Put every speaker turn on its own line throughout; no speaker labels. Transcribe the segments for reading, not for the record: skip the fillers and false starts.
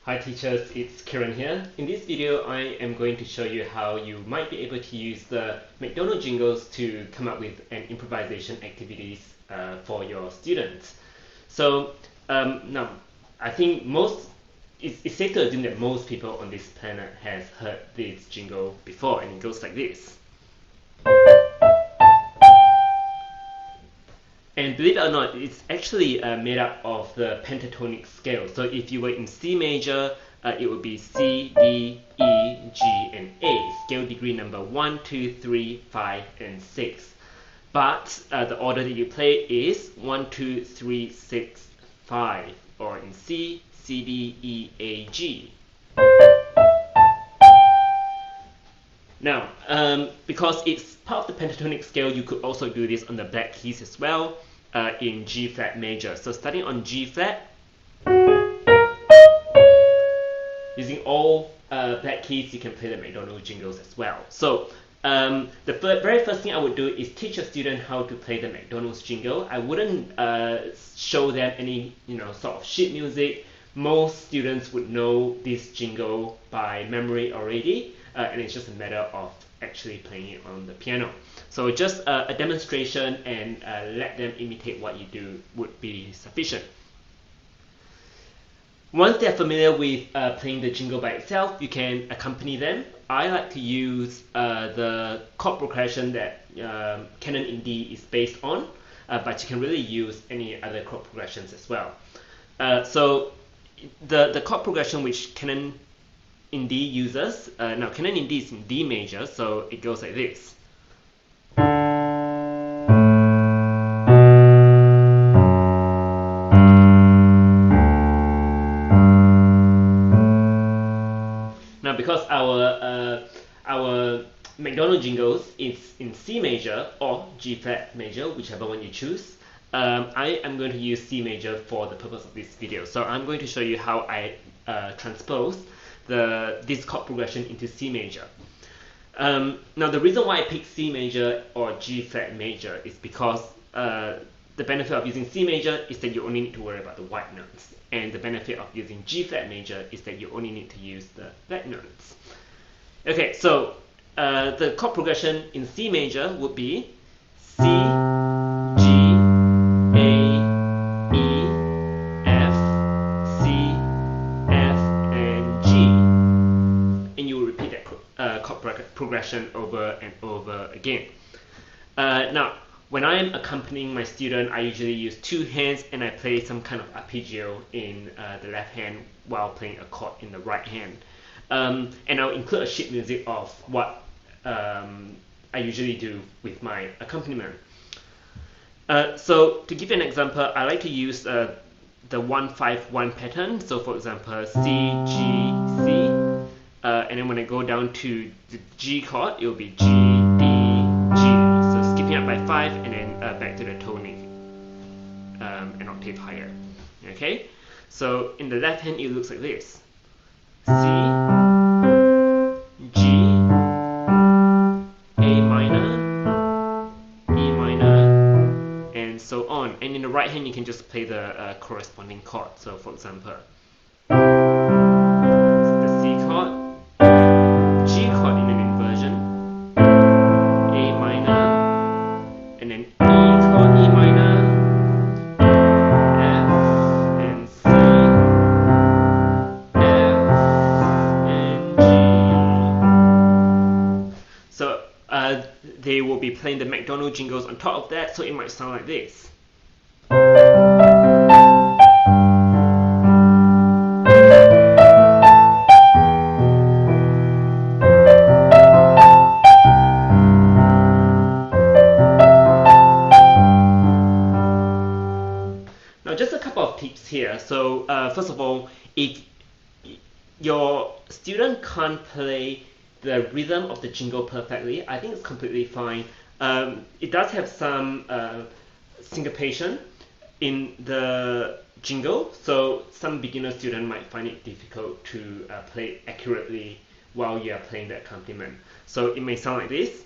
Hi teachers, it's Kiran here. In this video, I am going to show you how you might be able to use the McDonald jingles to come up with an improvisation activities for your students. So now, I think it's safe to assume that most people on this planet has heard this jingle before, and it goes like this. And believe it or not, it's actually made up of the pentatonic scale. So if you were in C major, it would be C, D, E, G, and A. Scale degree number 1, 2, 3, 5, and 6. But the order that you play is 1, 2, 3, 6, 5. Or in C, C, D, E, A, G. Now, because it's part of the pentatonic scale, you could also do this on the black keys as well, in G flat major. So starting on G flat, using all black keys, you can play the McDonald jingles as well. So the very first thing I would do is teach a student how to play the McDonald's jingle. I wouldn't show them any sort of sheet music. Most students would know this jingle by memory already. And it's just a matter of actually playing it on the piano. So just a demonstration and let them imitate what you do would be sufficient. Once they're familiar with playing the jingle by itself, you can accompany them. I like to use the chord progression that Canon in D is based on, but you can really use any other chord progressions as well. So the chord progression which Canon in D uses, now Canon in D is in D major, so it goes like this. Now because our McDonald jingles is in C major or G flat major, whichever one you choose, I am going to use C major for the purpose of this video. So I'm going to show you how I transpose this chord progression into C major. Now the reason why I picked C major or G flat major is because the benefit of using C major is that you only need to worry about the white notes, and the benefit of using G flat major is that you only need to use the black notes. Okay, so the chord progression in C major would be C, G, A, E, F, C, F, and G. And you will repeat that chord progression over and over again. Now, when I am accompanying my student, I usually use two hands and I play some kind of arpeggio in the left hand while playing a chord in the right hand. And I'll include a sheet music of what I usually do with my accompaniment. So to give you an example, I like to use the 1-5-1 pattern. So for example, C, G, C. And then when I go down to the G chord, it will be G, D, G. So skipping up by 5 and then back to the toning, an octave higher. Okay? So in the left hand, it looks like this. C, G, A minor, E minor, and so on. And in the right hand, you can just play the corresponding chord. So for example, the C chord, G chord in an inversion, A minor, and then E chord, E minor, F, and C, F, and G. So they will be playing the McDonald jingles on top of that, so it might sound like this. Now just a couple of tips here. So first of all, if your student can't play the rhythm of the jingle perfectly, I think it's completely fine. It does have some syncopation in the jingle, so some beginner student might find it difficult to play accurately while you are playing the accompaniment. So it may sound like this.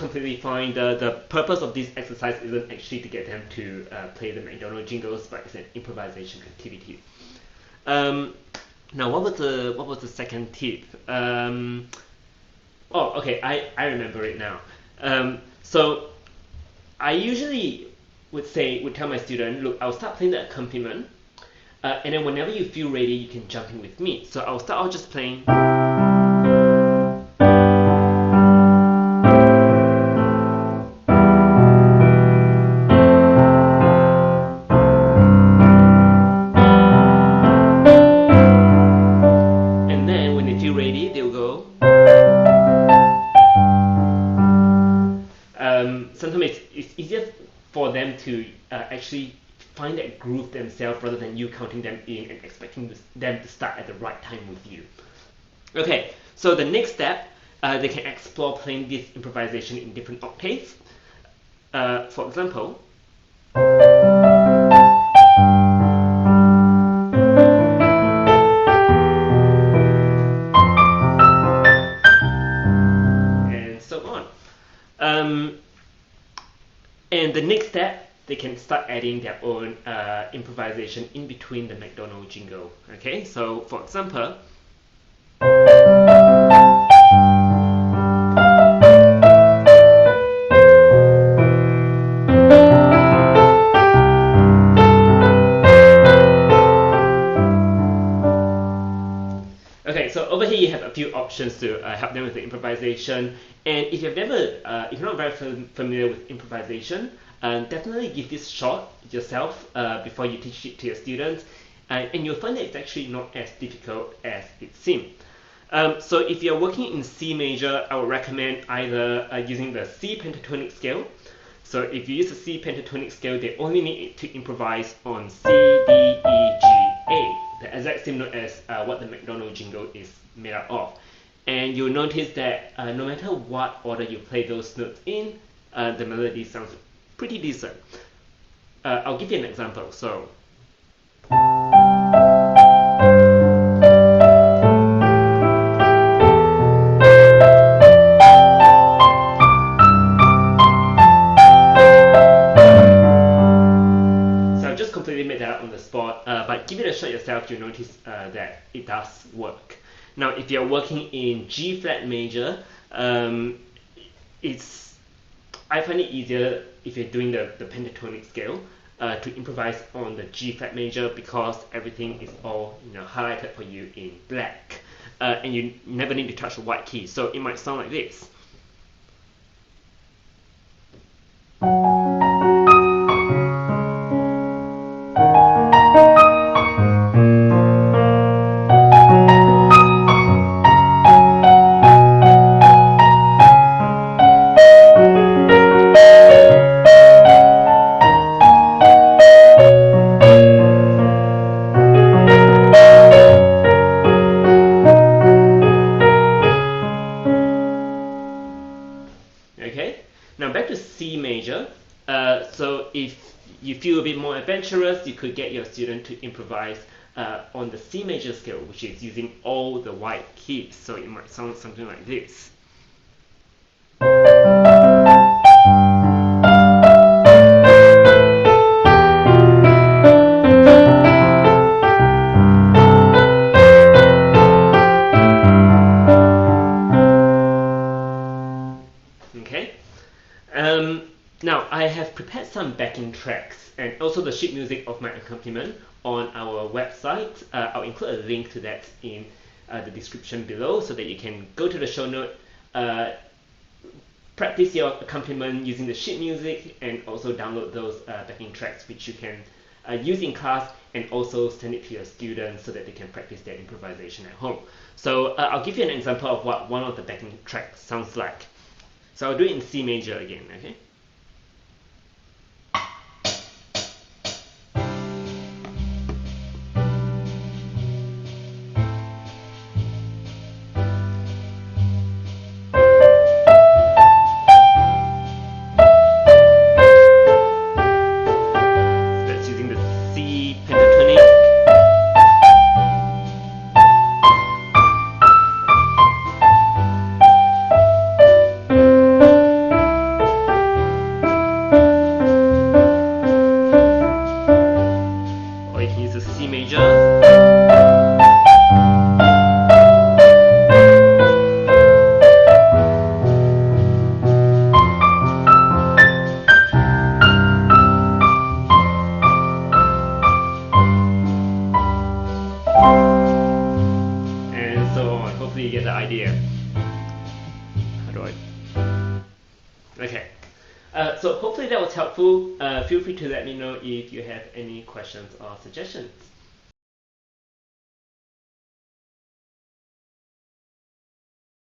completely fine. The purpose of this exercise isn't actually to get them to play the McDonald jingles, but it's an improvisation activity. Now, what was the second tip? Oh, okay, I remember it now. So I usually would tell my student, look, I'll start playing the accompaniment, and then whenever you feel ready, you can jump in with me. So I'll start out just playing. And then when they feel ready, they'll go. Sometimes it's easier for them to actually find that groove themselves rather than you counting them in and expecting them to start at the right time with you. Okay, so the next step, they can explore playing this improvisation in different octaves. For example, and so on. And the next step, they can start adding their own improvisation in between the McDonald jingle. Okay, so for example, okay, so over here you have a few options to help them with the improvisation. And if you're not very familiar with improvisation, definitely give this shot yourself before you teach it to your students, and you'll find that it's actually not as difficult as it seems. So if you're working in C major, I would recommend either using the C pentatonic scale. So if you use the C pentatonic scale, they only need to improvise on C, D, E, G, A, the exact same note as what the McDonald jingle is made out of. And you'll notice that no matter what order you play those notes in, the melody sounds pretty decent. I'll give you an example. So I've just completely made that up on the spot, but give it a shot yourself, you'll notice that it does work. Now, if you're working in G flat major, I find it easier if you're doing the pentatonic scale to improvise on the G flat major, because everything is all highlighted for you in black, and you never need to touch the white key. So it might sound like this. Okay, now back to C major. So if you feel a bit more adventurous, you could get your student to improvise on the C major scale, which is using all the white keys. So it might sound something like this. Now I have prepared some backing tracks and also the sheet music of my accompaniment on our website. I'll include a link to that in the description below so that you can go to the show note, practice your accompaniment using the sheet music, and also download those backing tracks which you can use in class, and also send it to your students so that they can practice their improvisation at home. So I'll give you an example of what one of the backing tracks sounds like. So I'll do it in C major again, okay? That's using the C pentatonic. and so on. Hopefully you get the idea. How do I? Okay. So hopefully that was helpful. Feel free to let me know if you have any questions or suggestions.